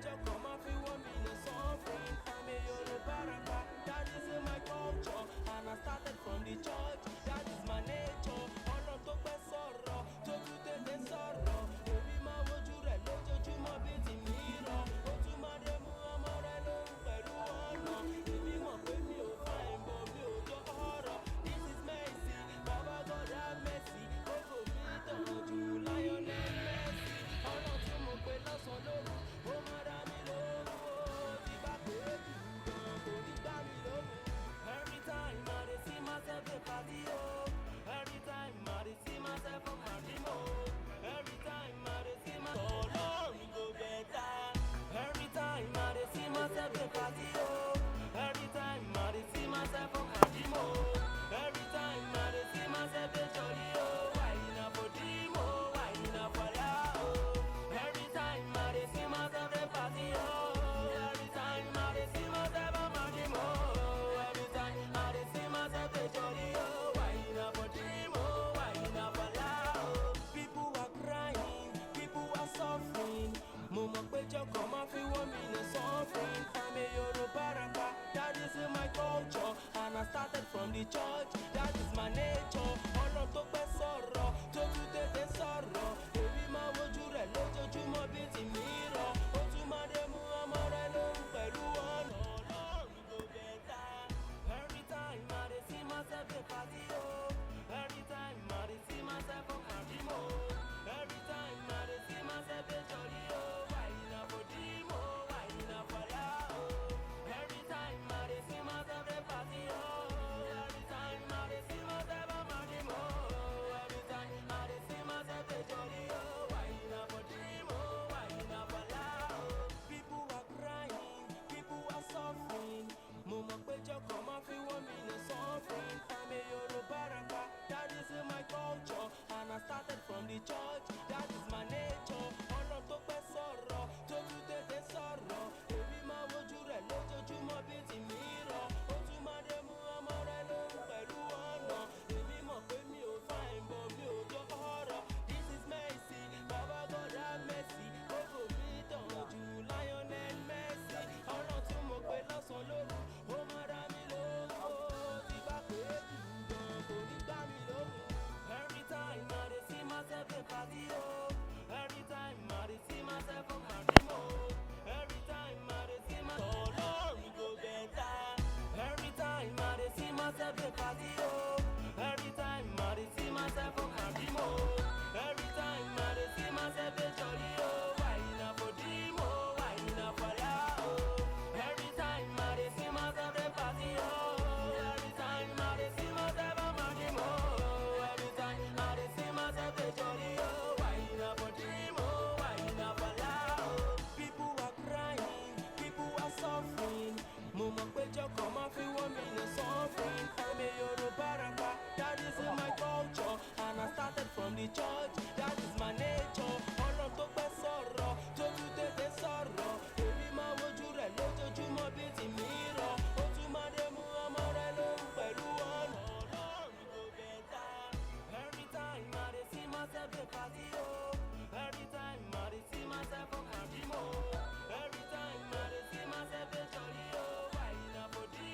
péjọ kan máa fi wọ́n mi lè suffering. I'm a Yorùbá rapper, that is in my culture. And I started from the church, that is my nature. Ọ̀nà tó pẹ́ sọ̀rọ̀, tó tún tètè sọ̀rọ̀. Èmi máa wojú rẹ̀ lójoojúmọ́ bíi ti mìíràn. Ó tún máa dé mú ọmọ rẹ̀ lóhùn pẹ̀lú ọ̀nà. Èmi mọ̀ pé mi ò fine but mi ò jọ ọ̀rọ̀. This is Messi, Baba God have mercy. Ó kò mí tàn jù Lionel Messi. Ọ̀nà tí mo pè lọ́sàn-án lóru, ó máa dá mi lóhùn o. Tí bá pè é jù gan, kò ní gbá mi lóhùn. Every time I dey see myself dey party oh. Every time I dey see myself for my dream oh. Every time I dey see myself, Ọlọ́run go better. Every time I dey see myself dey party oh. Every time I dey see myself for my dream oh. Every time I dey see myself dey jolly oh. Why na for dream oh, why na for lie oh. Every time I dey see myself dey party oh. Every time I dey see myself for my dream oh. Every time I dey see myself dey jolly oh. Why na for dream oh, why na for lie oh. People are crying, people are suffering. Mo mọ̀ péjọ kan máa fi wọ́n mi lè suffering. I'm a Yorùbá rapper, that is in my culture. And I started from the church, that is my nature. Ọ̀nà tó pẹ́ sọ̀rọ̀, tó tún tètè sọ̀rọ̀. Èmi máa wojú rẹ̀ lójoojúmọ́ bíi ti mìíràn. Ó tún máa dé mú ọmọ rẹ̀ lóhùn pẹ̀lú ọ̀nà. Ọlọ́run go better. Every time I dey see myself dey party oh. Every time I dey see myself for my dream oh. Every time I dey see myself dey jolly oh. Why na for dream oh, why na for lie oh. Every time I dey see myself dey party oh. Every time I dey see myself for my dream oh. Every time I dey see myself dey jolly oh. Why na for dream oh, why na for lie oh. People are crying, people are suffering. Mo mọ̀ péjọ kan máa fi wọ́n mi lè suffering. I'm a Yorùbá rapper, that is in my culture. And I started from the church, that is my nature. Ọ̀nà tó pẹ́ sọ̀rọ̀, tó tún tètè sọ̀rọ̀. Èmi máa wojú rẹ̀ lójoojúmọ́ bíi ti mìíràn. Ó tún máa dé mú ọmọ rẹ̀ lóhùn pẹ̀lú ọ̀nà. Èmi mọ̀ pé mi ò fine but mi ò jọ ọ̀rọ̀. This is Messi, Baba God have mercy. Ó kò mí tàn jù Lionel Messi. Ọ̀nà tí mo pè lọ́sàn-án lóru, ó máa dá mi lóhùn o. Tí bá pè é jù gan, kò ní gbá mi lóhùn. Every time I dey see myself dey party oh. Every time I dey see myself for my dream oh. Every time I dey see myself, Ọlọ́run go better. Every time I dey see myself dey party oh. Every time I dey see myself for my dream oh. Every time I dey see myself dey jolly oh. Why na for dream oh, why na for lie oh. Every time I dey see myself dey party oh. Every time I dey see myself for my dream oh. Every time I dey see myself dey jolly oh. Why na for dream oh, why na for lie oh. People are crying, people are suffering. Mo mọ̀ péjọ kan máa fi wọ́n mi lè suffering. I'm a Yorùbá rapper, that is in my culture. And I started from the church, that is my nature. Ọ̀nà tó pẹ́ sọ̀rọ̀, tó tún tètè sọ̀rọ̀. Èmi máa wojú rẹ̀ lójoojúmọ́ bíi ti mìíràn. Ó tún máa dé mú ọmọ rẹ̀ lóhùn pẹ̀lú ọ̀nà. Ọlọ́run go better. Every time I dey see myself dey party oh. Every time I dey see myself for my dream oh. Every time I dey see myself dey jolly oh. Why na for dream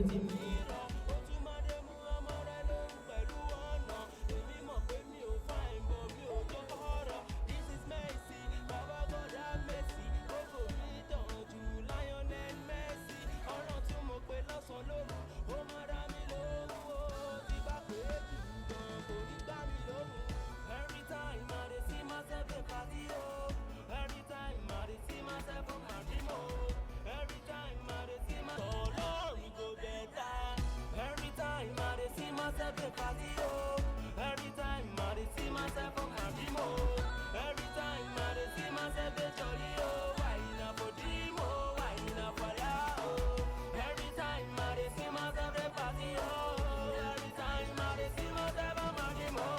ti mìíràn. Ó tún máa dé mú ọmọ rẹ lóhùn pẹ̀lú ọ̀nà. Èmi mọ̀ pé mi ò fine but mi ò tó ọ̀rọ̀. This is Messi, Baba God have mercy. Gbogbo mi tàn jù Lionel Messi. Ọ̀rọ̀ tí mo pè lọ́sàn-án lóru, ó máa dá mi lóhùn o. Tí bá pè é jù gan, kò ní gbá mi lóhùn. Every time I dey see myself dey party o. Every time I dey see myself on my dream o. Every time I dey see my Ọlọ́run go better. Every time I dey see myself dey party o. Every time I dey see myself on my dream o. Every time I dey see myself dey jolly o. Why na for dream o? Why na for lie o? Every time I dey see myself dey party o. Every time I dey see myself on my dream o.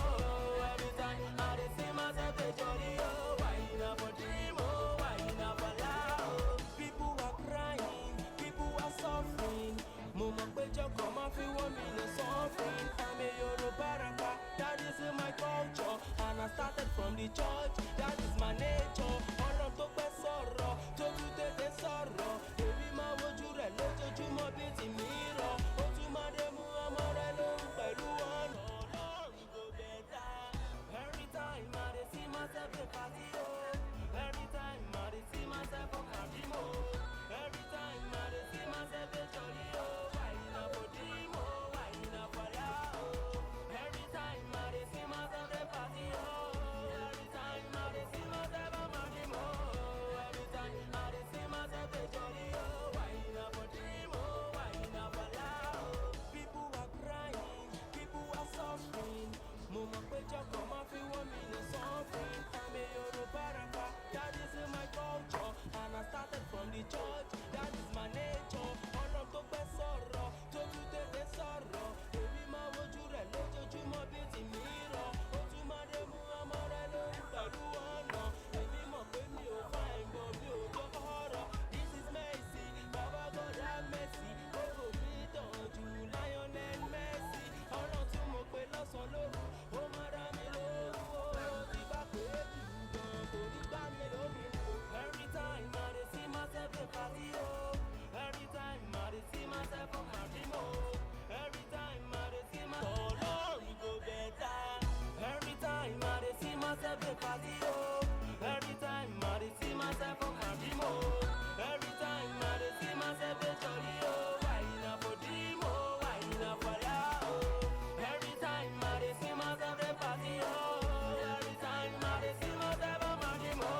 Every time I dey see myself dey jolly o. Why na for dream o? Why na for lie o? People are crying, people are suffering. Mo mọ̀ pé jọkọ̀ máa fi wọ́n mi lè suffering. I'm a Yoruba rapper, that is in my culture. And I started from the church, that is my nature. Ọ̀rọ̀ tó pẹ́ sọ̀rọ̀, tó tún tètè sọ̀rọ̀. Èmi máa wojú rẹ̀ lójoojúmọ́ bí ti mìíràn. Ó tún máa dé mú ọmọ rẹ̀ lóhùn pẹ̀lú ọ̀nà. Ọlọ́run go better. Every time I dey see myself dey party o. Every time I dey see myself on my dream o. Every time I dey see myself dey jolly o. Why na for dream o? Why na for lie o? Every time I dey see myself dey party o. Every time I dey see myself on my dream o. Every time I dey see myself dey jolly o. Why na for dream o? Why na for lie o? People are crying, people are suffering. Mo mọ̀ pé jọkọ̀ máa fi wọ́n mi lè suffering. I'm a Yoruba rapper, that is in my culture. And I started from the church, that is my nature. Ọ̀rọ̀ tó pẹ́ sọ̀rọ̀, tó tún tètè sọ̀rọ̀. Èmi máa wojú rẹ̀ lójoojúmọ́ bí ti mìíràn. Ó tún máa dé mú ọmọ rẹ̀ lóhùn pẹ̀lú ọ̀nà. Èmi mọ̀ pé mi ò fine but mi ò tó ọ̀rọ̀. This is Messi, Baba God have mercy. Gbogbo mi tàn jù Lionel Messi. Ọ̀rọ̀ tí mo pè lọ́sàn-án lóru, ó máa dá mi lóhùn o. Tí bá pè é jù gan, kò ní gbá mi lóhùn. Every time I dey see myself dey party o. Every time I dey see myself on my dream o. Every time I dey see my Ọlọ́run go better. Every time I dey see myself dey party o. Every time I dey see myself on my dream o. Every time I dey see myself dey jolly o. Why na for dream o? Why na for lie o? Every time I dey see myself dey party o. Every time I dey see myself on my dream o.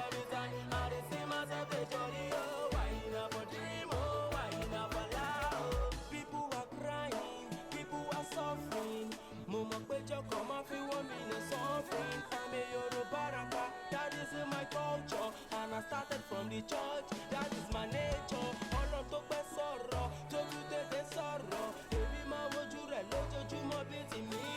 Every time I dey see myself dey jolly o. Why na for dream o? Why na for lie o? People are crying, people are suffering. Mo mọ̀ pé jọkọ̀ máa fi wọ́n mi lè suffering. I'm a Yoruba rapper, that is in my culture. And I started from the church, that is my nature. Ọ̀rọ̀ tó pẹ́ sọ̀rọ̀, tó tún tètè sọ̀rọ̀. Èmi máa wojú rẹ̀ lójoojúmọ́ bí ti mìíràn.